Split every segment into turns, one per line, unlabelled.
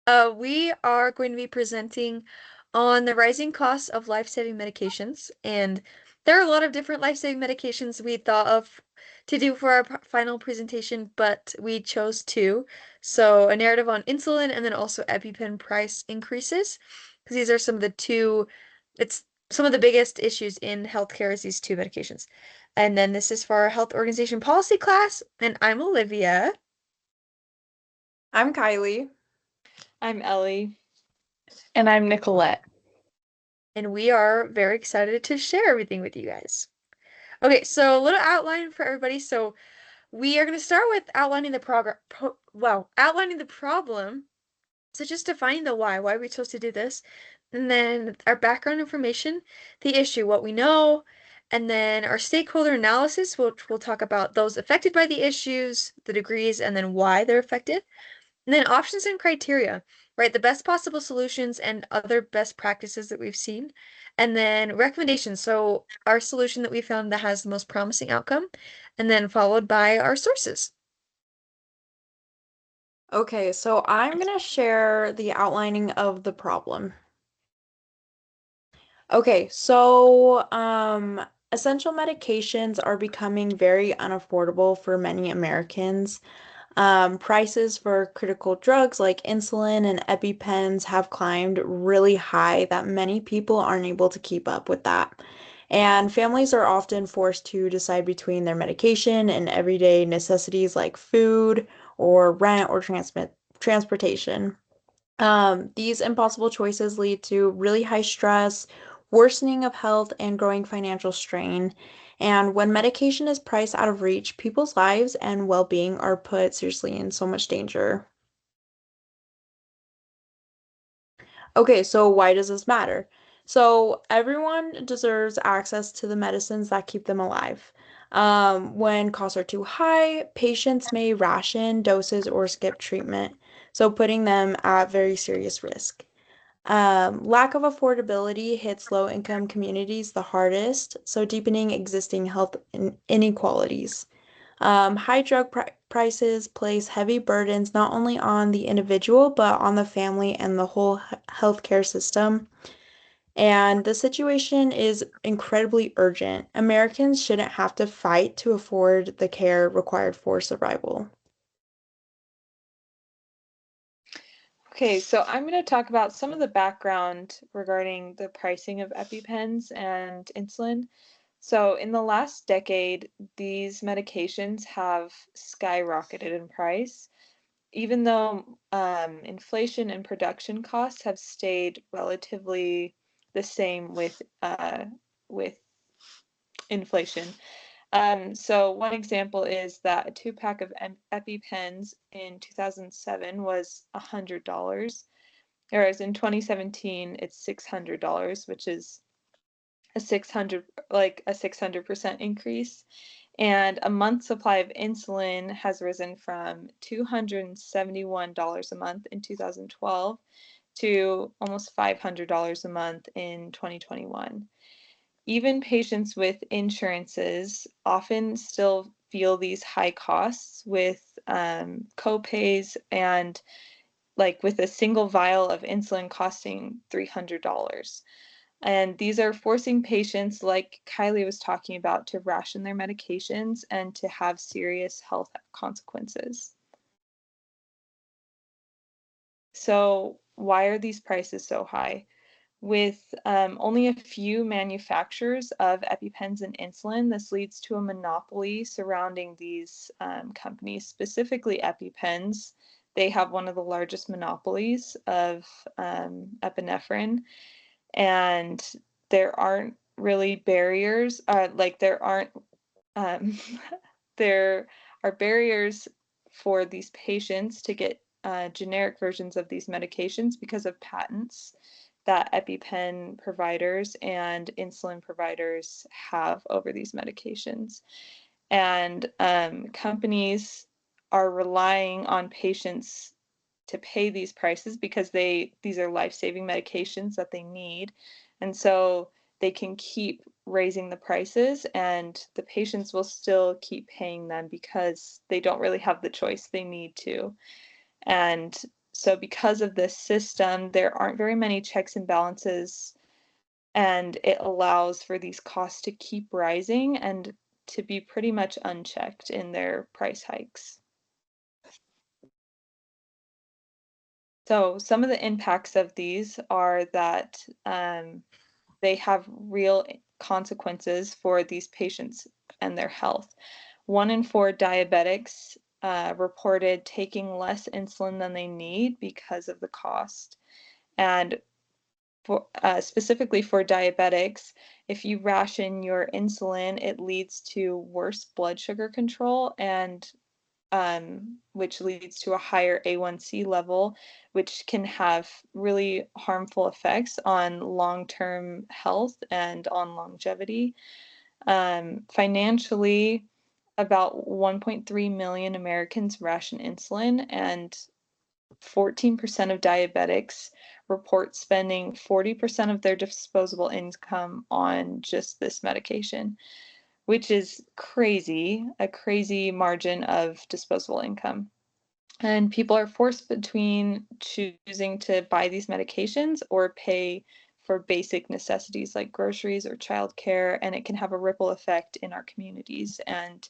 We are going to be presenting on the rising costs of life-saving medications, and there are a lot of different life-saving medications we thought of to do for our final presentation, but we chose two. So a narrative on insulin and then also EpiPen price increases, because these are it's some of the biggest issues in healthcare is these two medications. And then this is for our health organization policy class, and I'm Olivia.
I'm Kylie.
I'm Ellie.
And I'm Nicolette.
And we are very excited to share everything with you guys. Okay, so a little outline for everybody. So we are going to start with outlining outlining the problem. So just defining the why we chose to do this, and then our background information, the issue, what we know, and then our stakeholder analysis, which we'll talk about those affected by the issues, the degrees, and then why they're affected. And then options and criteria, right? The best possible solutions and other best practices that we've seen. And then recommendations. So our solution that we found that has the most promising outcome, and then followed by our sources.
Okay, so I'm going to share the outlining of the problem. Okay, so essential medications are becoming very unaffordable for many Americans. Prices for critical drugs like insulin and EpiPens have climbed really high that many people aren't able to keep up with that. And families are often forced to decide between their medication and everyday necessities like food or rent or transportation. These impossible choices lead to really high stress, worsening of health, and growing financial strain. And when medication is priced out of reach, people's lives and well-being are put seriously in so much danger. Okay, so why does this matter? So everyone deserves access to the medicines that keep them alive. When costs are too high, patients may ration doses or skip treatment, so putting them at very serious risk. Lack of affordability hits low-income communities the hardest, so deepening existing health inequalities. High drug prices place heavy burdens not only on the individual, but on the family and the whole healthcare system. And the situation is incredibly urgent. Americans shouldn't have to fight to afford the care required for survival.
Okay, so I'm going to talk about some of the background regarding the pricing of EpiPens and insulin. So in the last decade, these medications have skyrocketed in price, even though inflation and production costs have stayed relatively the same with inflation. So one example is that a two-pack of EpiPens in 2007 was $100, whereas in 2017 it's $600, which is a 600% increase. And a month supply of insulin has risen from $271 a month in 2012 to almost $500 a month in 2021. Even patients with insurances often still feel these high costs with co-pays and like with a single vial of insulin costing $300. And these are forcing patients, like Kylie was talking about, to ration their medications and to have serious health consequences. So why are these prices so high? With only a few manufacturers of EpiPens and insulin, this leads to a monopoly surrounding these companies, specifically EpiPens. They have one of the largest monopolies of epinephrine, and there aren't really barriers, um, there are barriers for these patients to get generic versions of these medications because of patents that EpiPen providers and insulin providers have over these medications. And companies are relying on patients to pay these prices because these are life-saving medications that they need. And so they can keep raising the prices and the patients will still keep paying them because they don't really have the choice, they need to. And So because of this system, there aren't very many checks and balances, and it allows for these costs to keep rising and to be pretty much unchecked in their price hikes. So some of the impacts of these are that they have real consequences for these patients and their health. 1 in 4 diabetics reported taking less insulin than they need because of the cost. And for, specifically for diabetics, if you ration your insulin, it leads to worse blood sugar control and which leads to a higher A1C level, which can have really harmful effects on long-term health and on longevity. Financially, about 1.3 million Americans ration insulin, and 14% of diabetics report spending 40% of their disposable income on just this medication, which is crazy, a crazy margin of disposable income. And people are forced between choosing to buy these medications or pay for basic necessities like groceries or childcare, and it can have a ripple effect in our communities and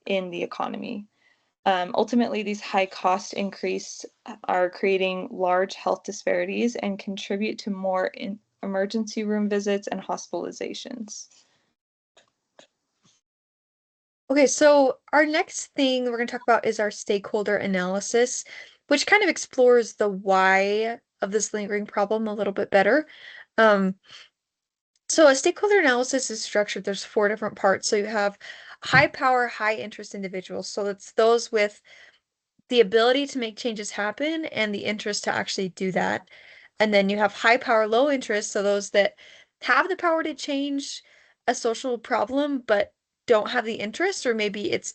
in the economy. Ultimately, these high cost increases are creating large health disparities and contribute to more emergency room visits and hospitalizations.
Okay, so our next thing we're going to talk about is our stakeholder analysis, which kind of explores the why of this lingering problem a little bit better. Um, so a stakeholder analysis is structured, there's 4 different parts. So you have high power, high interest individuals. So it's those with the ability to make changes happen and the interest to actually do that. And then you have high power, low interest. So those that have the power to change a social problem, but don't have the interest, or maybe it's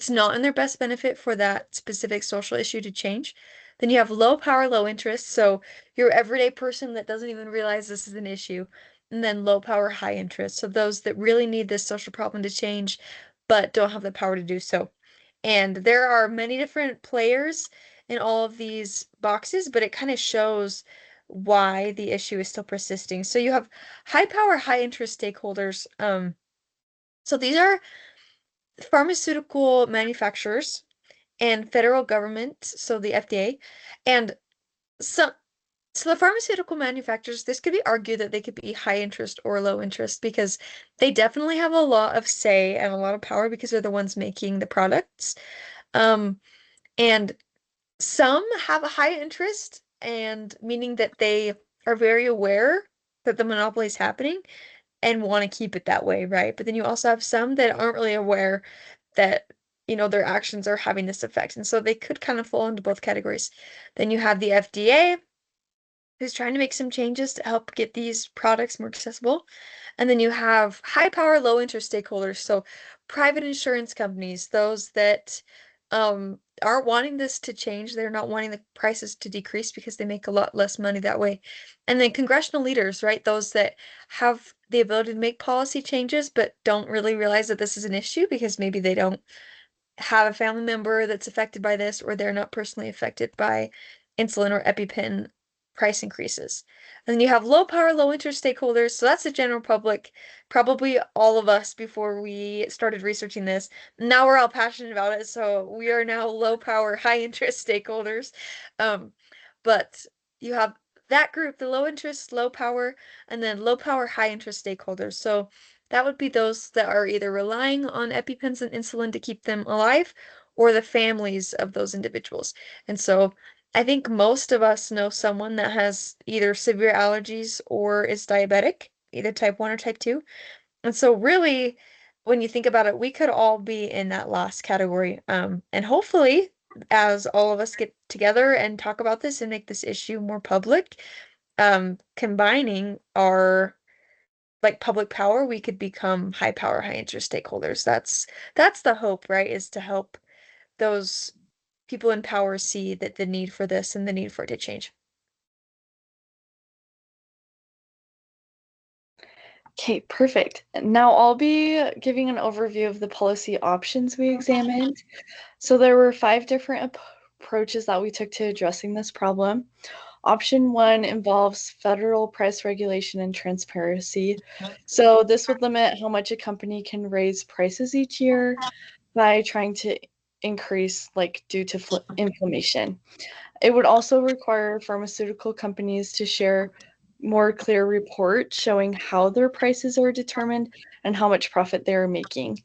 not in their best benefit for that specific social issue to change. Then you have low power, low interest. So your everyday person that doesn't even realize this is an issue. And then low power, high interest. So those that really need this social problem to change, but don't have the power to do so. And there are many different players in all of these boxes, but it kind of shows why the issue is still persisting. So you have high power, high interest stakeholders. So these are pharmaceutical manufacturers and federal government, so the FDA, and some so the pharmaceutical manufacturers, this could be argued that they could be high interest or low interest because they definitely have a lot of say and a lot of power because they're the ones making the products. Um, and some have a high interest, and meaning that they are very aware that the monopoly is happening and want to keep it that way, right? But then you also have some that aren't really aware that, their actions are having this effect. And so they could kind of fall into both categories. Then you have the FDA, who's trying to make some changes to help get these products more accessible. And then you have high power, low interest stakeholders. So private insurance companies, those that aren't wanting this to change. They're not wanting the prices to decrease because they make a lot less money that way. And then congressional leaders, right? Those that have the ability to make policy changes, but don't really realize that this is an issue because maybe they don't have a family member that's affected by this, or they're not personally affected by insulin or EpiPen price increases. And then you have low power, low interest stakeholders. So that's the general public, probably all of us before we started researching this. Now we're all passionate about it. So we are now low power, high interest stakeholders. Um, but you have that group, the low interest, low power, and then low power, high interest stakeholders. So that would be those that are either relying on EpiPens and insulin to keep them alive, or the families of those individuals. And so I think most of us know someone that has either severe allergies or is diabetic, either type 1 or type 2. And so really, when you think about it, we could all be in that last category. And hopefully, as all of us get together and talk about this and make this issue more public, combining our like public power, we could become high power, high interest stakeholders. That's the hope, right? Is to help those people in power see that the need for this and the need for it to change.
Okay, perfect. Now I'll be giving an overview of the policy options we examined. So there were 5 different approaches that we took to addressing this problem. Option one involves federal price regulation and transparency. So this would limit how much a company can raise prices each year by trying to increase, like, due to inflammation. It would also require pharmaceutical companies to share more clear reports showing how their prices are determined and how much profit they are making.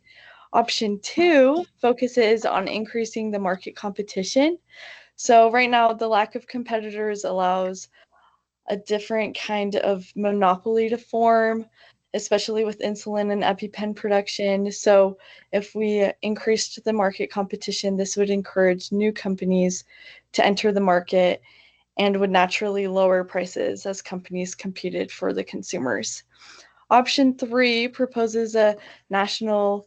Option two focuses on increasing the market competition. So right now, the lack of competitors allows a different kind of monopoly to form, especially with insulin and EpiPen production. So if we increased the market competition, this would encourage new companies to enter the market and would naturally lower prices as companies competed for the consumers. Option three proposes a national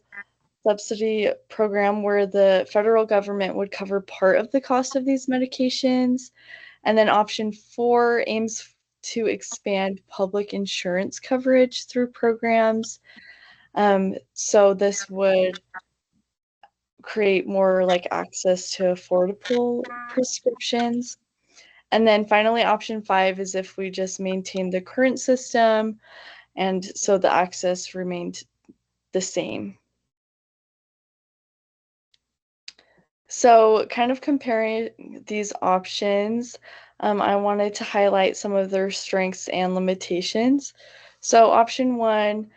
subsidy program where the federal government would cover part of the cost of these medications. And then option four aims to expand public insurance coverage through programs. So this would create more like access to affordable prescriptions. And then finally, option five is if we just maintain the current system and so the access remained the same. So, kind of comparing these options, I wanted to highlight some of their strengths and limitations. So, option one,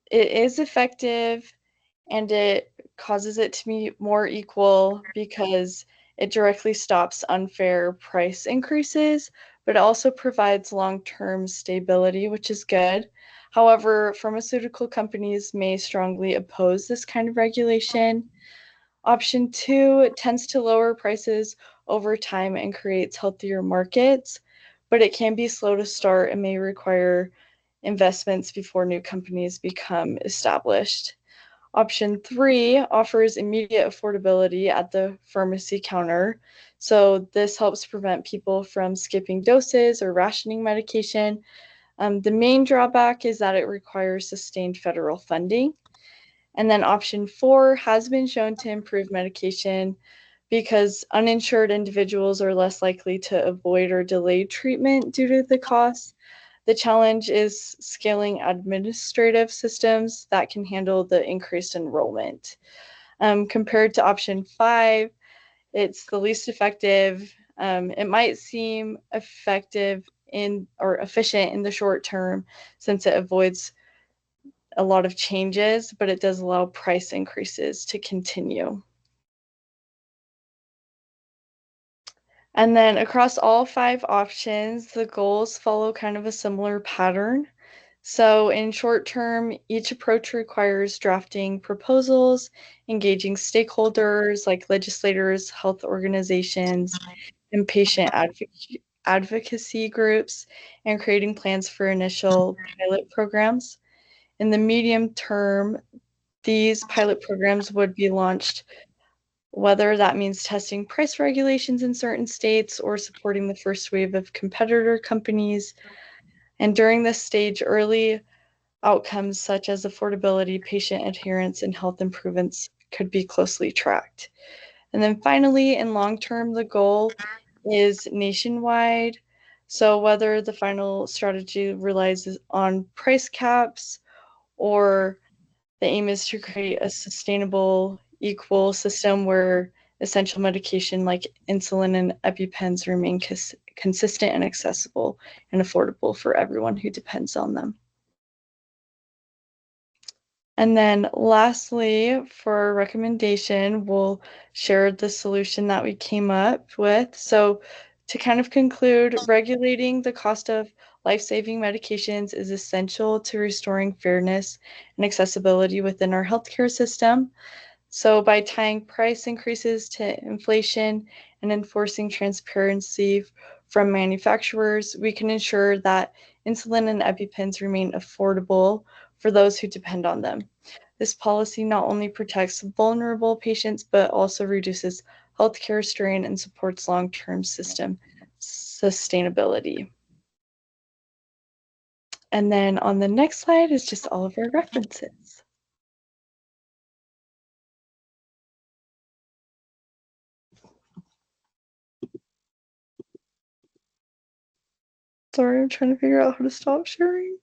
it is effective and it causes it to be more equal because it directly stops unfair price increases, but it also provides long-term stability, which is good. However, pharmaceutical companies may strongly oppose this kind of regulation. Option two tends to lower prices over time and creates healthier markets, but it can be slow to start and may require investments before new companies become established. Option three offers immediate affordability at the pharmacy counter. So this helps prevent people from skipping doses or rationing medication. The main drawback is that it requires sustained federal funding. And then option four has been shown to improve medication because uninsured individuals are less likely to avoid or delay treatment due to the cost. The challenge is scaling administrative systems that can handle the increased enrollment. Compared to option five, it's the least effective. It might seem effective in or efficient in the short term since it avoids a lot of changes, but it does allow price increases to continue. And then across all five options, the goals follow kind of a similar pattern. So in short term, each approach requires drafting proposals, engaging stakeholders like legislators, health organizations, and patient advocacy groups, and creating plans for initial pilot programs. In the medium term, these pilot programs would be launched, whether that means testing price regulations in certain states or supporting the first wave of competitor companies. And during this stage, early outcomes such as affordability, patient adherence, and health improvements could be closely tracked. And then finally, in long term, the goal is nationwide. So whether the final strategy relies on price caps or the aim is to create a sustainable, equal system where essential medication like insulin and EpiPens remain consistent and accessible and affordable for everyone who depends on them. And then lastly, for our recommendation, we'll share the solution that we came up with. So to kind of conclude, regulating the cost of life-saving medications is essential to restoring fairness and accessibility within our healthcare system. So by tying price increases to inflation and enforcing transparency from manufacturers, we can ensure that insulin and EpiPens remain affordable for those who depend on them. This policy not only protects vulnerable patients, but also reduces healthcare strain and supports long-term system sustainability. And then on the next slide is just all of our references. Sorry, I'm trying to figure out how to stop sharing.